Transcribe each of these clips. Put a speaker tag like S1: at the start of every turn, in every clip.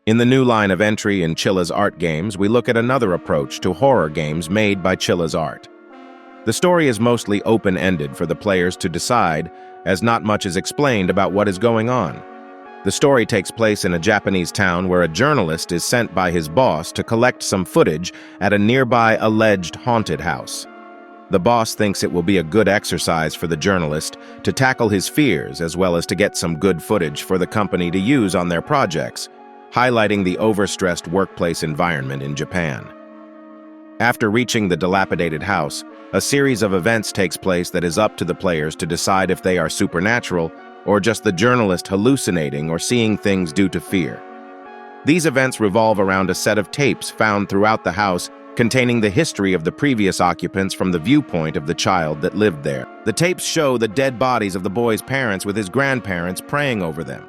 S1: In the new line of entry in Chilla's art games, we look at another approach to horror games made by Chilla's art. The story is mostly open-ended for the players to decide, as not much is explained about what is going on. The story takes place in a Japanese town where a journalist is sent by his boss to collect some footage at a nearby alleged haunted house. The boss thinks it will be a good exercise for the journalist to tackle his fears as well as to get some good footage for the company to use on their projects, highlighting the overstressed workplace environment in Japan. After reaching the dilapidated house, a series of events takes place that is up to the players to decide if they are supernatural or just the journalist hallucinating or seeing things due to fear. These events revolve around a set of tapes found throughout the house containing the history of the previous occupants from the viewpoint of the child that lived there. The tapes show the dead bodies of the boy's parents with his grandparents praying over them.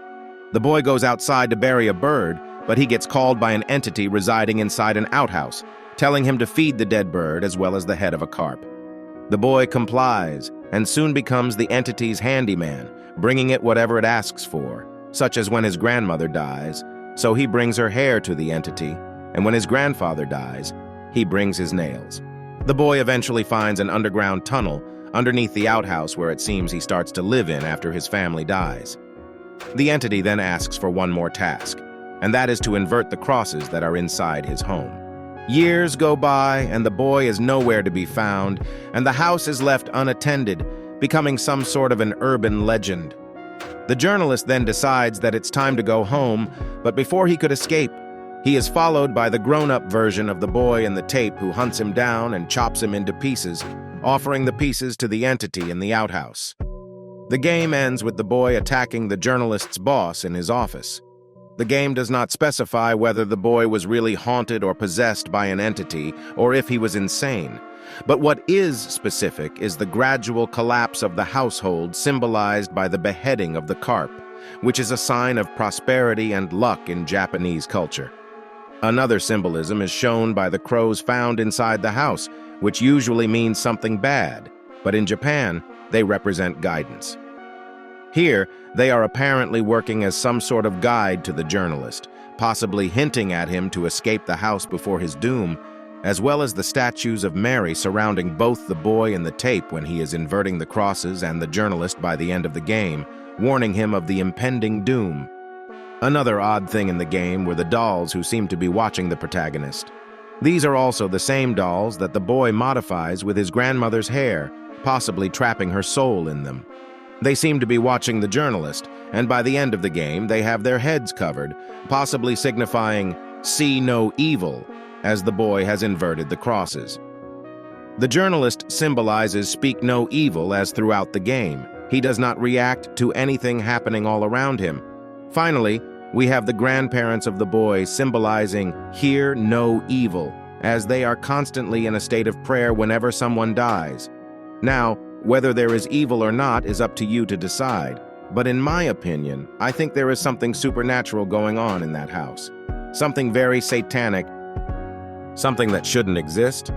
S1: The boy goes outside to bury a bird, but he gets called by an entity residing inside an outhouse, telling him to feed the dead bird as well as the head of a carp. The boy complies and soon becomes the entity's handyman, bringing it whatever it asks for, such as when his grandmother dies, so he brings her hair to the entity, and when his grandfather dies, he brings his nails. The boy eventually finds an underground tunnel underneath the outhouse where it seems he starts to live in after his family dies. The entity then asks for one more task, and that is to invert the crosses that are inside his home. Years go by, and the boy is nowhere to be found, and the house is left unattended, becoming some sort of an urban legend. The journalist then decides that it's time to go home, but before he could escape, he is followed by the grown-up version of the boy in the tape who hunts him down and chops him into pieces, offering the pieces to the entity in the outhouse. The game ends with the boy attacking the journalist's boss in his office. The game does not specify whether the boy was really haunted or possessed by an entity, or if he was insane. But what is specific is the gradual collapse of the household symbolized by the beheading of the carp, which is a sign of prosperity and luck in Japanese culture. Another symbolism is shown by the crows found inside the house, which usually means something bad, but in Japan, they represent guidance. Here, they are apparently working as some sort of guide to the journalist, possibly hinting at him to escape the house before his doom, as well as the statues of Mary surrounding both the boy in the tape when he is inverting the crosses and the journalist by the end of the game, warning him of the impending doom. Another odd thing in the game were the dolls who seem to be watching the protagonist. These are also the same dolls that the boy modifies with his grandmother's hair, possibly trapping her soul in them. They seem to be watching the journalist, and by the end of the game, they have their heads covered, possibly signifying "see no evil," as the boy has inverted the crosses. The journalist symbolizes speak no evil as throughout the game. He does not react to anything happening all around him. Finally, we have the grandparents of the boy symbolizing hear no evil, as they are constantly in a state of prayer whenever someone dies. Now, whether there is evil or not is up to you to decide, but in my opinion, I think there is something supernatural going on in that house. Something very satanic, something that shouldn't exist,